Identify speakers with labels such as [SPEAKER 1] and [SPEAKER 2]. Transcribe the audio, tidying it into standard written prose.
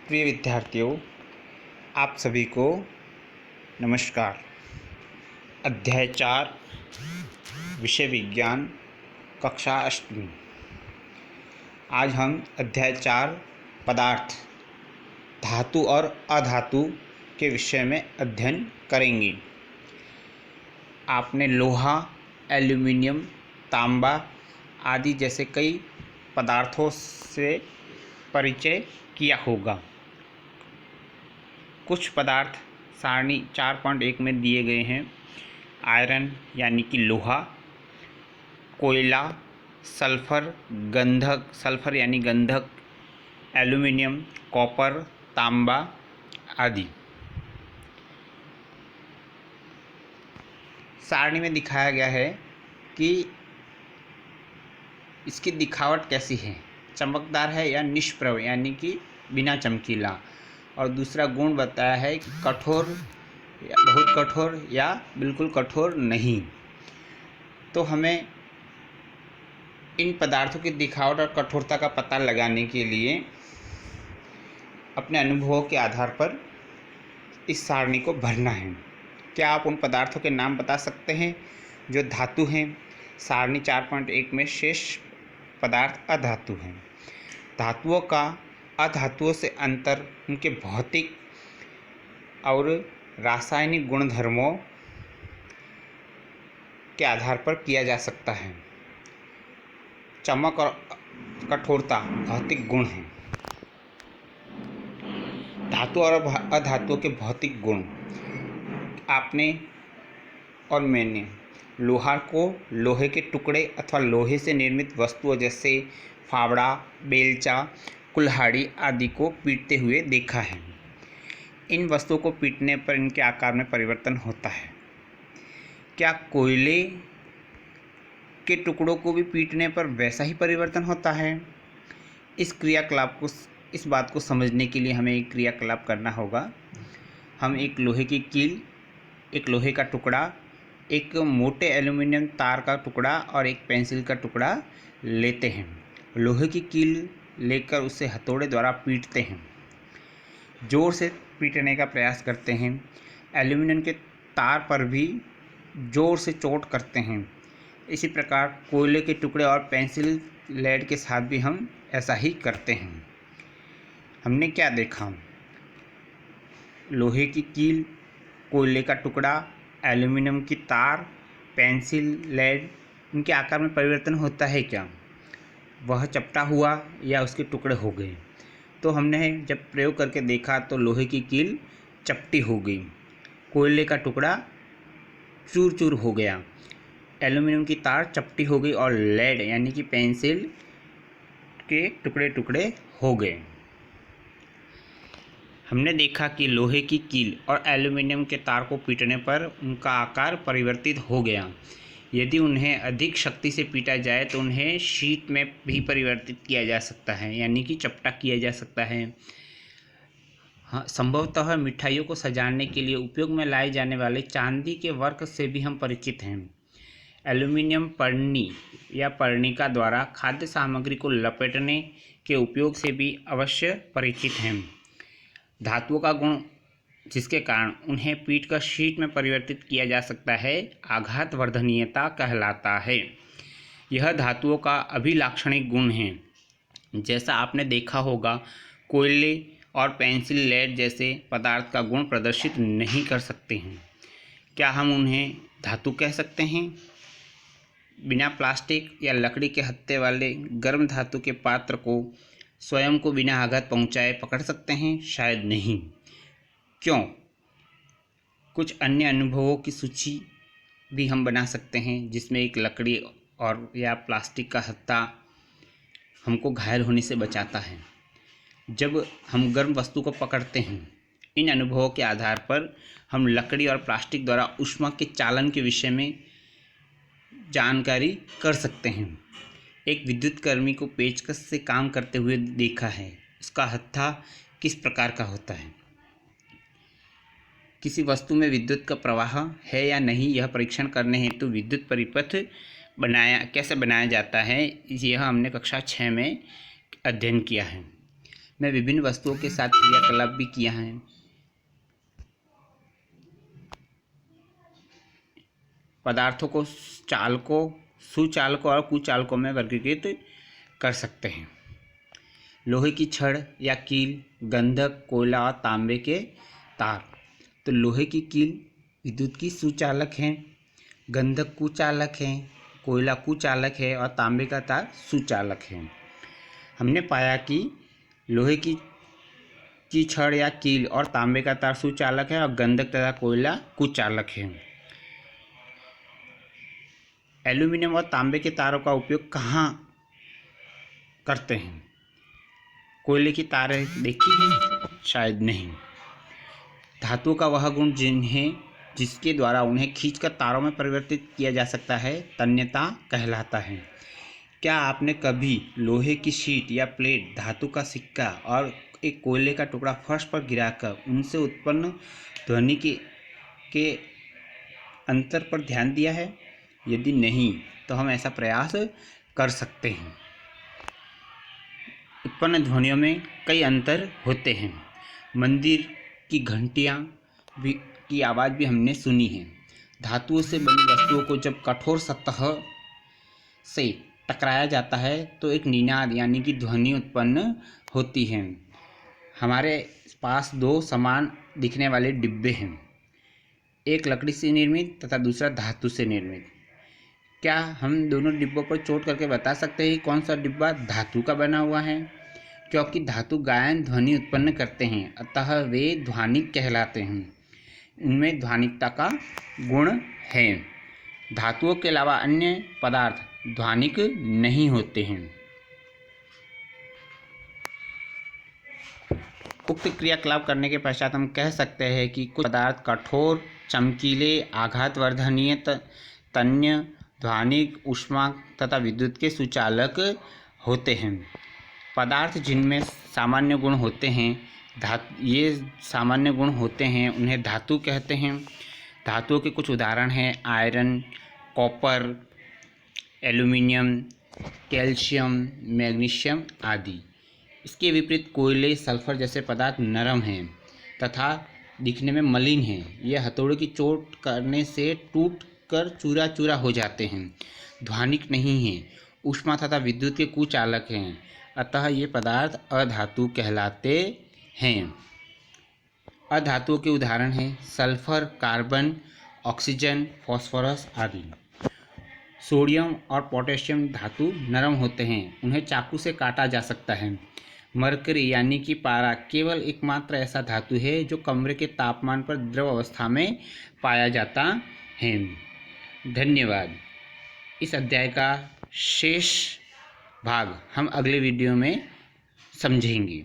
[SPEAKER 1] प्रिय विद्यार्थियों, आप सभी को नमस्कार। अध्याय 4 विषय विज्ञान कक्षा 8वीं। आज हम अध्याय 4 पदार्थ, धातु और अधातु के विषय में अध्ययन करेंगे। आपने लोहा, एल्यूमिनियम, तांबा आदि जैसे कई पदार्थों से परिचय किया होगा। कुछ पदार्थ सारणी 4.1 में दिए गए हैं। आयरन यानी कि लोहा, कोयला, सल्फर यानी गंधक, एल्यूमिनियम, कॉपर, तांबा आदि। सारणी में दिखाया गया है कि इसकी दिखावट कैसी है, चमकदार है या निष्प्रभ यानी कि बिना चमकीला। और दूसरा गुण बताया है कि कठोर या बहुत कठोर या बिल्कुल कठोर नहीं। तो हमें इन पदार्थों की दिखावट और कठोरता का पता लगाने के लिए अपने अनुभवों के आधार पर इस सारणी को भरना है। क्या आप उन पदार्थों के नाम बता सकते हैं जो धातु हैं? सारणी 4.1 में शेष पदार्थ अधातु हैं। धातुओं का अधातुओं से अंतर उनके भौतिक और रासायनिक गुणधर्मों के आधार पर किया जा सकता है। चमक और कठोरता भौतिक गुण हैं। धातु और अधातुओं के भौतिक गुण, आपने और मैंने लोहा को लोहे के टुकड़े अथवा लोहे से निर्मित वस्तुओं जैसे फावड़ा, बेलचा, कुल्हाड़ी आदि को पीटते हुए देखा है। इन वस्तुओं को पीटने पर इनके आकार में परिवर्तन होता है। क्या कोयले के टुकड़ों को भी पीटने पर वैसा ही परिवर्तन होता है? इस बात को समझने के लिए हमें एक क्रियाकलाप करना होगा। हम एक लोहे की कील, एक लोहे का टुकड़ा, एक मोटे एल्यूमिनियम तार का टुकड़ा और एक पेंसिल का टुकड़ा लेते हैं। लोहे की कील लेकर उसे हथौड़े द्वारा पीटते हैं, जोर से पीटने का प्रयास करते हैं। एल्यूमिनियम के तार पर भी जोर से चोट करते हैं। इसी प्रकार कोयले के टुकड़े और पेंसिल लेड के साथ भी हम ऐसा ही करते हैं। हमने क्या देखा? लोहे की कील, कोयले का टुकड़ा, एल्यूमिनियम की तार, पेंसिल लेड, इनके आकार में परिवर्तन होता है क्या? वह चपटा हुआ या उसके टुकड़े हो गए? तो हमने जब प्रयोग करके देखा तो लोहे की कील चपटी हो गई, कोयले का टुकड़ा चूर चूर हो गया, एल्यूमिनियम की तार चपटी हो गई और लेड यानी कि पेंसिल के टुकड़े टुकड़े हो गए। हमने देखा कि लोहे की कील और एल्यूमिनियम के तार को पीटने पर उनका आकार परिवर्तित हो गया। यदि उन्हें अधिक शक्ति से पीटा जाए तो उन्हें शीट में भी परिवर्तित किया जा सकता है, यानी कि चपटा किया जा सकता है। हाँ, संभवतः मिठाइयों को सजाने के लिए उपयोग में लाए जाने वाले चांदी के वर्क से भी हम परिचित हैं। एल्यूमिनियम पन्नी या पर्णिका द्वारा खाद्य सामग्री को लपेटने के उपयोग से भी अवश्य परिचित हैं। धातुओं का गुण जिसके कारण उन्हें पीटकर शीट में परिवर्तित किया जा सकता है, आघात वर्धनीयता कहलाता है। यह धातुओं का अभिलाक्षणिक गुण है। जैसा आपने देखा होगा, कोयले और पेंसिल लेड जैसे पदार्थ का गुण प्रदर्शित नहीं कर सकते हैं। क्या हम उन्हें धातु कह सकते हैं? बिना प्लास्टिक या लकड़ी के हत्थे वाले गर्म धातु के पात्र को स्वयं को बिना आघात पहुंचाए पकड़ सकते हैं? शायद नहीं। क्यों? कुछ अन्य अनुभवों की सूची भी हम बना सकते हैं जिसमें एक लकड़ी और या प्लास्टिक का हत्था हमको घायल होने से बचाता है जब हम गर्म वस्तु को पकड़ते हैं। इन अनुभवों के आधार पर हम लकड़ी और प्लास्टिक द्वारा ऊष्मा के चालन के विषय में जानकारी कर सकते हैं। एक विद्युत कर्मी को पेचकस से काम करते हुए देखा है। उसका हत्था किस प्रकार का होता है? किसी वस्तु में विद्युत का प्रवाह है या नहीं, यह परीक्षण करने हेतु विद्युत परिपथ कैसे बनाया जाता है, यह हमने कक्षा 6 में अध्ययन किया है। में विभिन्न वस्तुओं के साथ क्रियाकलाप भी किया है। पदार्थों को चालकों, सुचालकों और कुचालकों में वर्गीकृत कर सकते हैं। लोहे की छड़ या कील, गंधक, कोयला और तांबे के तार। तो लोहे की कील विद्युत की सुचालक है, गंधक कुचालक है, कोयला कुचालक है और तांबे का तार सुचालक है। हमने पाया कि लोहे की छड़ या कील और तांबे का तार सुचालक है और गंधक तथा कोयला कुचालक है। एल्यूमिनियम और तांबे के तारों का उपयोग कहाँ करते हैं? कोयले की तारें देखी हैं? शायद नहीं। धातुओं का वह गुण जिसके द्वारा उन्हें खींचकर तारों में परिवर्तित किया जा सकता है, तन्यता कहलाता है। क्या आपने कभी लोहे की शीट या प्लेट, धातु का सिक्का और एक कोयले का टुकड़ा फर्श पर गिराकर उनसे उत्पन्न ध्वनि के अंतर पर ध्यान दिया है? यदि नहीं तो हम ऐसा प्रयास कर सकते हैं। उत्पन्न ध्वनियों में कई अंतर होते हैं। मंदिर की घंटियाँ की आवाज़ भी हमने सुनी है। धातुओं से बनी वस्तुओं को जब कठोर सतह से टकराया जाता है तो एक निनाद यानी कि ध्वनि उत्पन्न होती है। हमारे पास दो समान दिखने वाले डिब्बे हैं, एक लकड़ी से निर्मित तथा दूसरा धातु से निर्मित। क्या हम दोनों डिब्बों पर चोट करके बता सकते हैं कि कौन सा डिब्बा धातु का बना हुआ है? क्योंकि धातु गायन ध्वनि उत्पन्न करते हैं, अतः वे ध्वनिक कहलाते हैं। उनमें ध्वनिकता का गुण है। धातुओं के अलावा अन्य पदार्थ ध्वनिक नहीं होते हैं। उक्त क्रियाकलाप करने के पश्चात हम कह सकते हैं कि कुछ पदार्थ कठोर, चमकीले, आघातवर्धनीय, तन्य, ध्वनिक, ऊष्मा तथा विद्युत के सुचालक होते हैं। पदार्थ जिनमें सामान्य गुण होते हैं, ये सामान्य गुण होते हैं, उन्हें धातु कहते हैं। धातुओं के कुछ उदाहरण हैं iron, copper, aluminium, calcium, magnesium आदि। इसके विपरीत कोयले, सल्फर जैसे पदार्थ नरम हैं तथा दिखने में मलिन हैं। ये हथौड़े की चोट करने से टूट कर चूरा चूरा हो जाते हैं, ध्वनिक नहीं हैं, ऊष्मा तथा विद्युत के कुचालक हैं, अतः ये पदार्थ अधातु कहलाते हैं। अधातुओं के उदाहरण हैं सल्फर, कार्बन, ऑक्सीजन, फास्फोरस आदि। सोडियम और पोटेशियम धातु नरम होते हैं, उन्हें चाकू से काटा जा सकता है। मरकरी यानी कि पारा केवल एकमात्र ऐसा धातु है जो कमरे के तापमान पर द्रव अवस्था में पाया जाता है। धन्यवाद। इस अध्याय का शेष भाग हम अगले वीडियो में समझेंगे।